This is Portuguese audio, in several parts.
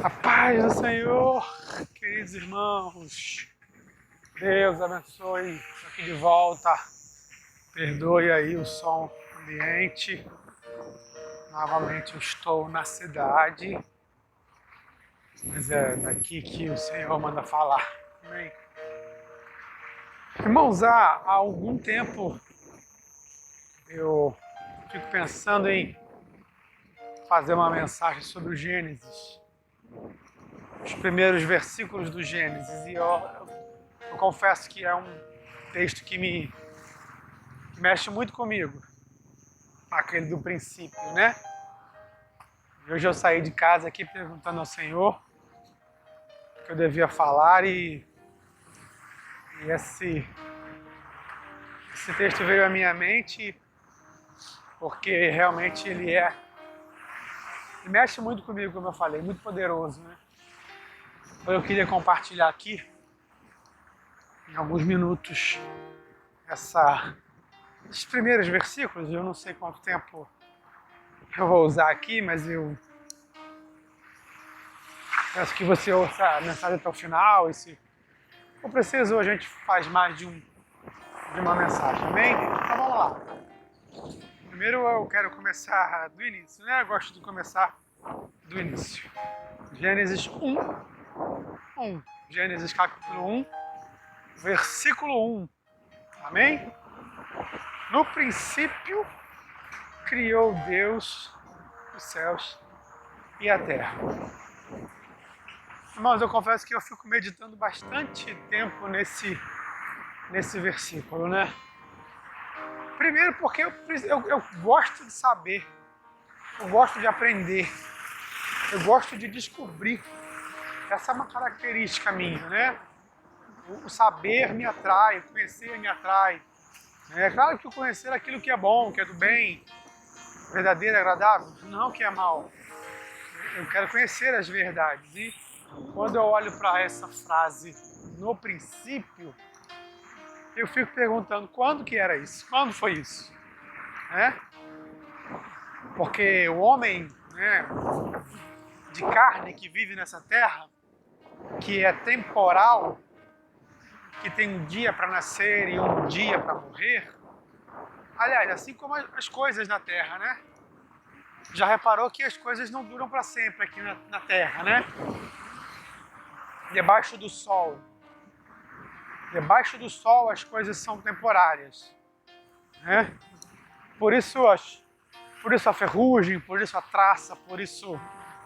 A paz do Senhor, queridos irmãos. Deus abençoe. Estou aqui de volta. Perdoe aí o som ambiente. Novamente eu estou na cidade. Mas é daqui que o Senhor manda falar. Amém. Irmãos, há algum tempo eu fico pensando em fazer uma mensagem sobre o Gênesis. Os primeiros versículos do Gênesis. E eu confesso que é um texto que mexe muito comigo. Aquele do princípio, né? E hoje eu saí de casa aqui perguntando ao Senhor o que eu devia falar e esse texto veio à minha mente porque realmente ele mexe muito comigo, como eu falei, muito poderoso, né? Então eu queria compartilhar aqui, em alguns minutos, esses primeiros versículos. Eu não sei quanto tempo eu vou usar aqui, mas eu peço que você ouça a mensagem até o final. E se for preciso, a gente faz mais de uma mensagem, amém? Então vamos lá. Primeiro eu quero começar do início, né? Eu gosto de começar do início. Gênesis 1. Gênesis capítulo 1, versículo 1. Amém? No princípio criou Deus os céus e a terra. Irmãos, eu confesso que eu fico meditando bastante tempo nesse versículo, né? Primeiro porque eu gosto de saber, eu gosto de aprender, eu gosto de descobrir. Essa é uma característica minha, né? O saber me atrai, o conhecer me atrai. É claro que o conhecer aquilo que é bom, que é do bem, verdadeiro, agradável, não que é mal. Eu quero conhecer as verdades. E quando eu olho para essa frase, no princípio, eu fico perguntando quando que era isso? Quando foi isso? Né? Porque o homem, né, de carne que vive nessa terra, que é temporal, que tem um dia para nascer e um dia para morrer, aliás, assim como as coisas na terra, né? Já reparou que as coisas não duram para sempre aqui na terra, né? Debaixo do sol as coisas são temporárias, né? Por isso a ferrugem, por isso a traça, por isso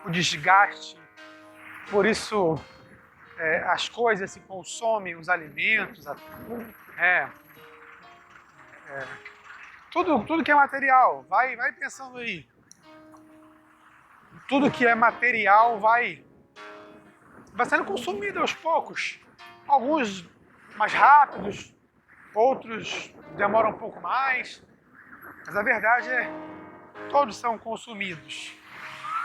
o desgaste, por isso as coisas se consomem, os alimentos, tudo que é material, vai pensando aí. Tudo que é material vai sendo consumido aos poucos. Alguns mais rápidos, outros demoram um pouco mais, mas a verdade é que todos são consumidos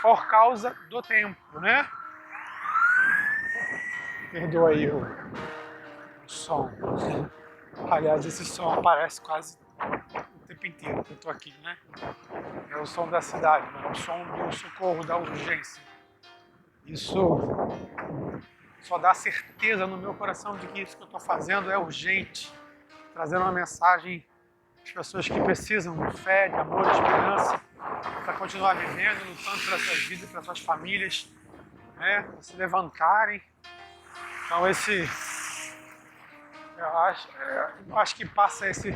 por causa do tempo, né? Perdoa aí o som. Aliás, esse som aparece quase o tempo inteiro que eu tô aqui, né? É o som da cidade, né? É o som do socorro, da urgência. Isso só dá certeza no meu coração de que isso que eu estou fazendo é urgente, trazendo uma mensagem às pessoas que precisam de fé, de amor, de esperança, para continuar vivendo, lutando pelas suas vidas, pelas suas famílias, né? Para se levantarem. Então eu acho que passa esse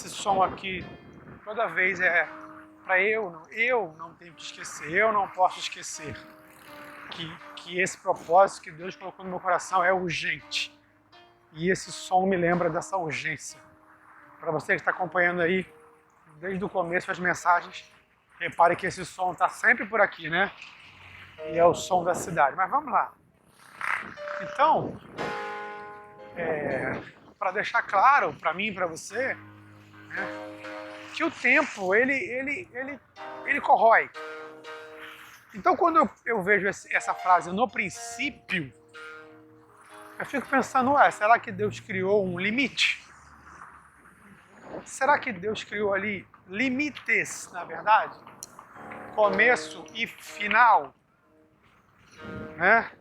som aqui toda vez para eu não tenho que esquecer, eu não posso esquecer que esse propósito que Deus colocou no meu coração é urgente. E esse som me lembra dessa urgência. Para você que está acompanhando aí desde o começo as mensagens, repare que esse som está sempre por aqui, né? E é o som da cidade. Mas vamos lá. Então, para deixar claro para mim e para você, né, que o tempo ele corrói. Então, quando eu vejo essa frase no princípio, eu fico pensando, será que Deus criou um limite? Será que Deus criou ali limites, na verdade? começo e final, né?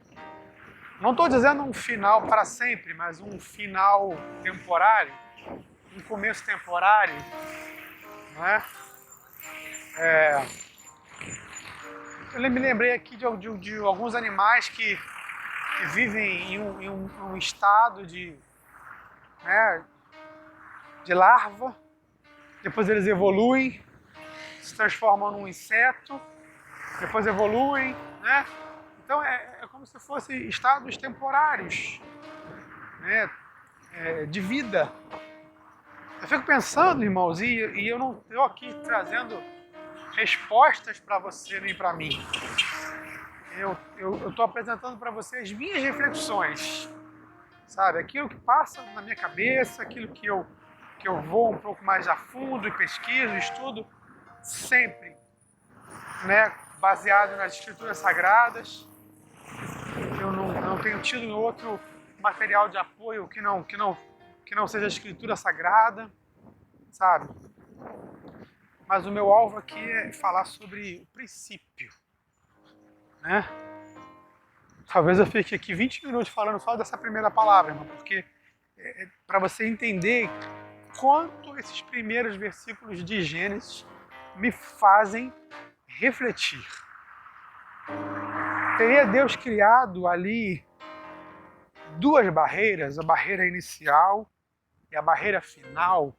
Não estou dizendo um final para sempre, mas um final temporário, um começo temporário, né? Eu me lembrei aqui de alguns animais que vivem em um estado né, de larva, depois eles evoluem, se transformam num inseto, depois evoluem, né? Então é como se fossem estados temporários, né, de vida. Eu fico pensando, irmãos, e eu não estou aqui trazendo respostas para você nem para mim. Eu estou apresentando para você as minhas reflexões, sabe? Aquilo que passa na minha cabeça, aquilo que eu vou um pouco mais a fundo e pesquiso, estudo, sempre, né, baseado nas escrituras sagradas. Eu não tenho tido outro material de apoio que não seja a escritura sagrada, sabe? Mas o meu alvo aqui é falar sobre o princípio, né? Talvez eu fique aqui 20 minutos falando só dessa primeira palavra, irmão, porque para você entender quanto esses primeiros versículos de Gênesis me fazem refletir. Teria Deus criado ali duas barreiras, a barreira inicial e a barreira final,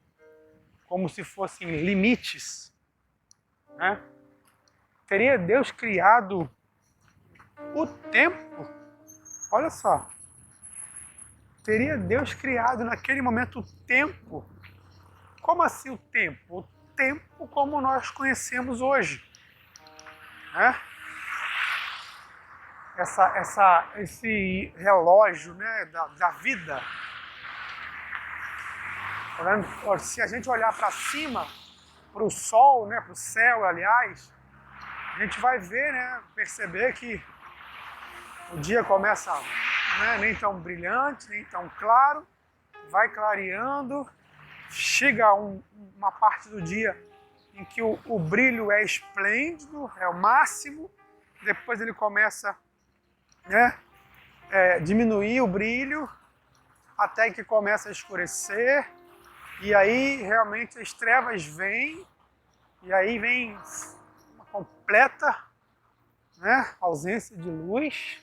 como se fossem limites, né? Teria Deus criado o tempo, olha só, teria Deus criado naquele momento o tempo. Como assim o tempo? O tempo como nós conhecemos hoje, né? Esse relógio, né, da vida. Tá vendo? Se a gente olhar para cima, para o sol, né, para o céu, aliás, a gente vai ver, né, perceber que o dia começa, né, nem tão brilhante, nem tão claro, vai clareando, chega uma parte do dia em que o brilho é esplêndido, é o máximo, depois ele começa, né, diminuir o brilho até que começa a escurecer, e aí realmente as trevas vêm, e aí vem uma completa, né, ausência de luz,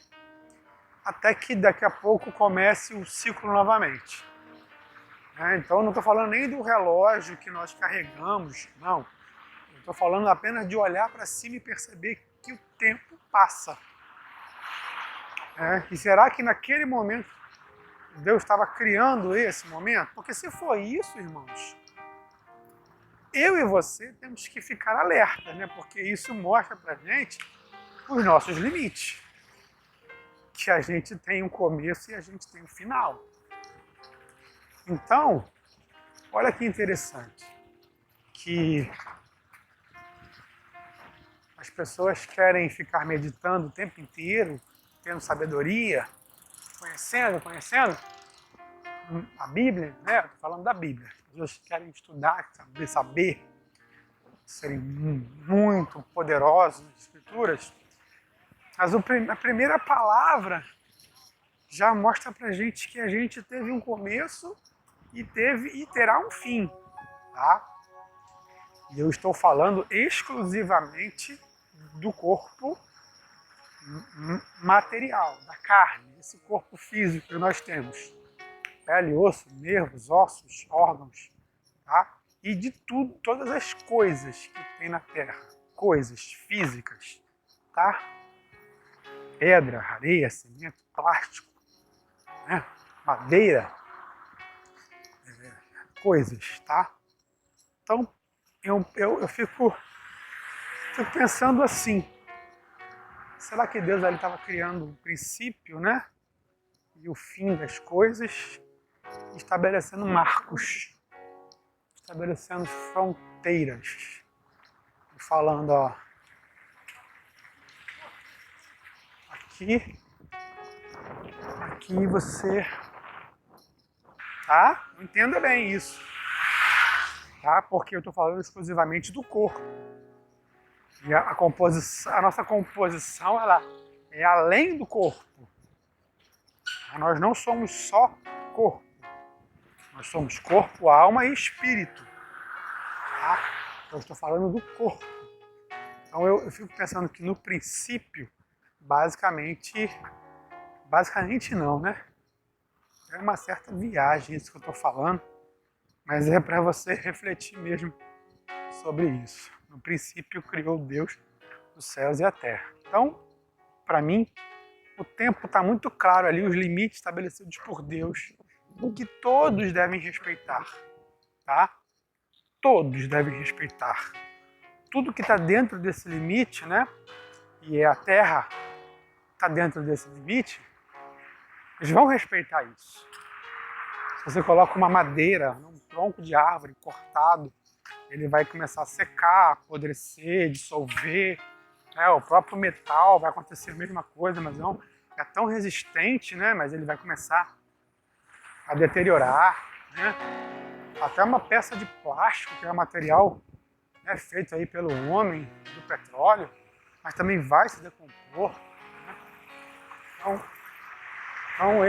até que daqui a pouco comece o ciclo novamente. Então não estou falando nem do relógio que nós carregamos, não. Estou falando apenas de olhar para cima e perceber que o tempo passa. E será que naquele momento Deus estava criando esse momento? Porque se for isso, irmãos, eu e você temos que ficar alerta, né? Porque isso mostra para a gente os nossos limites. Que a gente tem um começo e a gente tem um final. Então, olha que interessante, que as pessoas querem ficar meditando o tempo inteiro, tendo sabedoria, conhecendo a Bíblia, né? Estou falando da Bíblia. As pessoas querem estudar, saber, serem muito poderosos nas Escrituras. Mas a primeira palavra já mostra pra gente que a gente teve um começo e terá um fim, tá? E eu estou falando exclusivamente do corpo material, da carne, esse corpo físico que nós temos. Pele, osso, nervos, ossos, órgãos, tá? E de tudo, todas as coisas que tem na Terra, coisas físicas, tá? Pedra, areia, cimento, plástico, né? Madeira, coisas, tá? Então, eu fico pensando assim, será que Deus ali estava criando o princípio, né? E o fim das coisas, estabelecendo marcos, estabelecendo fronteiras, falando, ó, aqui você, tá? Entenda bem isso, tá? Porque eu estou falando exclusivamente do corpo. E a nossa composição ela é além do corpo. Nós não somos só corpo. Nós somos corpo, alma e espírito. Tá? Eu estou falando do corpo. Então eu fico pensando que no princípio, basicamente não, né? É uma certa viagem isso que eu estou falando, mas é para você refletir mesmo sobre isso. No princípio criou Deus os céus e a terra. Então, para mim, o tempo está muito claro ali, os limites estabelecidos por Deus, que todos devem respeitar, tá? Todos devem respeitar. Tudo que está dentro desse limite, né? E a terra está dentro desse limite, eles vão respeitar isso. Se você coloca uma madeira, um tronco de árvore cortado, ele vai começar a secar, apodrecer, dissolver. Né? O próprio metal vai acontecer a mesma coisa, mas não é tão resistente, né? Mas ele vai começar a deteriorar. Né? Até uma peça de plástico, que é um material feito aí pelo homem, do petróleo, mas também vai se decompor. Né? Então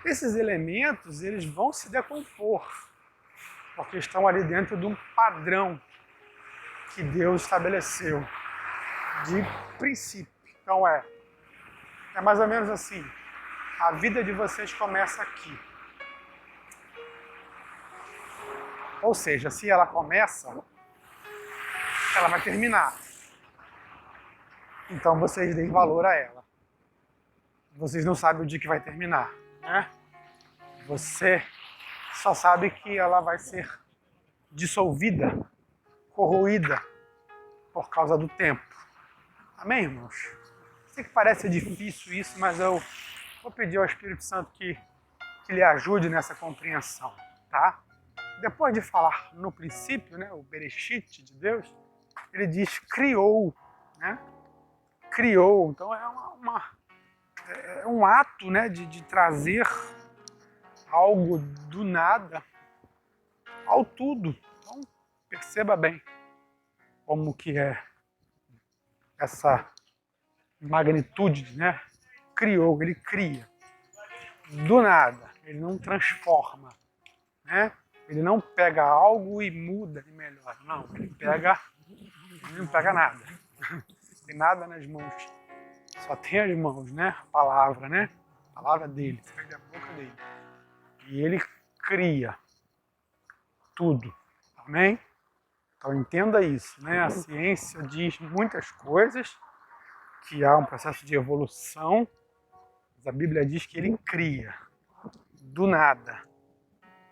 esses elementos eles vão se decompor, porque estão ali dentro de um padrão que Deus estabeleceu de princípio. Então é mais ou menos assim, a vida de vocês começa aqui. Ou seja, se ela começa, ela vai terminar. Então vocês deem valor a ela. Vocês não sabem o dia que vai terminar, né? Você só sabe que ela vai ser dissolvida, corroída por causa do tempo. Amém, irmãos? Sei que parece difícil isso, mas eu vou pedir ao Espírito Santo que lhe ajude nessa compreensão, tá? Depois de falar no princípio, né, o Bereshit de Deus, ele diz criou, né? Criou. Então é um ato, né, de trazer algo do nada ao tudo. Então perceba bem como que é essa magnitude, né? Criou, ele cria. Do nada, ele não transforma, né? Ele não pega algo e muda e melhora. Não, ele não pega nada. Tem nada nas mãos. Só tem as mãos, né? A palavra, né? A palavra dele, sai da boca dele. E ele cria tudo. Amém? Então entenda isso, né? A ciência diz muitas coisas, que há um processo de evolução, mas a Bíblia diz que ele cria do nada.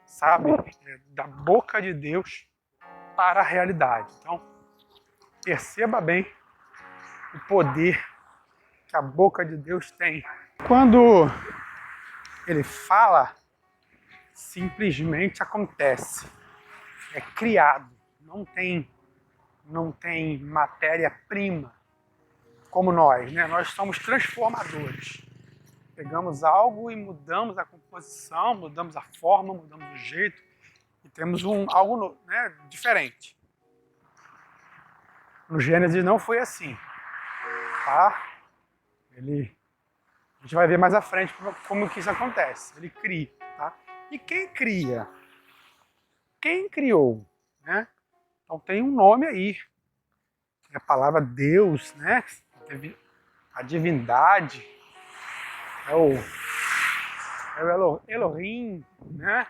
Sabe? Da boca de Deus para a realidade. Então, perceba bem o poder que a boca de Deus tem. Quando ele fala, simplesmente acontece. É criado. Não tem matéria-prima como nós, né? Nós somos transformadores. Pegamos algo e mudamos a composição, mudamos a forma, mudamos o jeito e temos algo, né, diferente. No Gênesis não foi assim, tá? A gente vai ver mais à frente como que isso acontece. Ele cria, tá? E quem cria? Quem criou, né? Então tem um nome aí. A palavra Deus, né? A divindade. É o Elohim, né?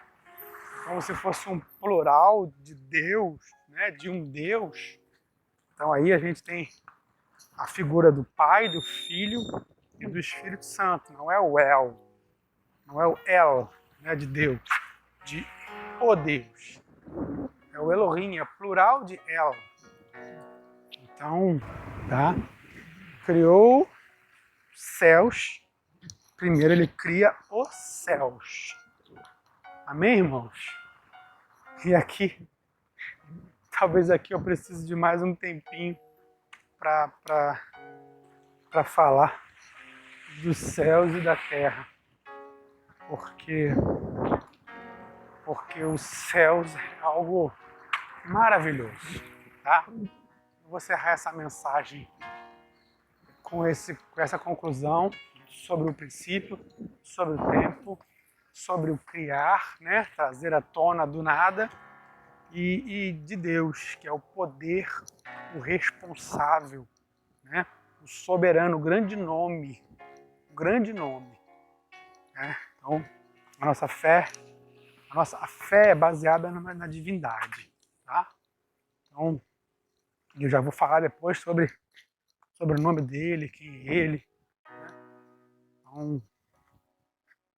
Como se fosse um plural de Deus, né? De um Deus. Então aí a gente tem a figura do Pai, do Filho e do Espírito Santo. Não é o El, não é o El, né? De Deus, de o Deus. É o Elohim, é plural de El. Então, tá? Criou céus. Primeiro ele cria os céus. Amém, irmãos? E aqui, talvez aqui eu precise de mais um tempinho para falar dos céus e da terra. Porque os céus é algo maravilhoso, tá? vou encerrar essa mensagem com essa conclusão sobre o princípio, sobre o tempo, sobre o criar, né? Trazer à tona do nada, e de Deus, que é o poder, o responsável, né? O soberano, o grande nome. Né? Então, a fé é baseada na divindade. Tá? Então, eu já vou falar depois sobre o nome dele, quem é ele. Né? Então,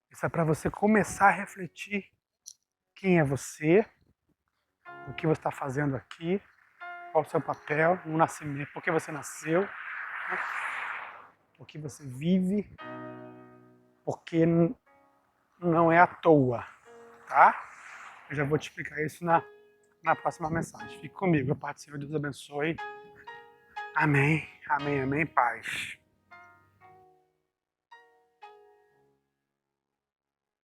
isso é para você começar a refletir quem é você, o que você está fazendo aqui, qual o seu papel no nascimento, por que você nasceu, né? Por que você vive, porque não é à toa, tá? Eu já vou te explicar isso na próxima mensagem. Fique comigo, a paz do Senhor, Deus abençoe. Amém, amém, amém, paz.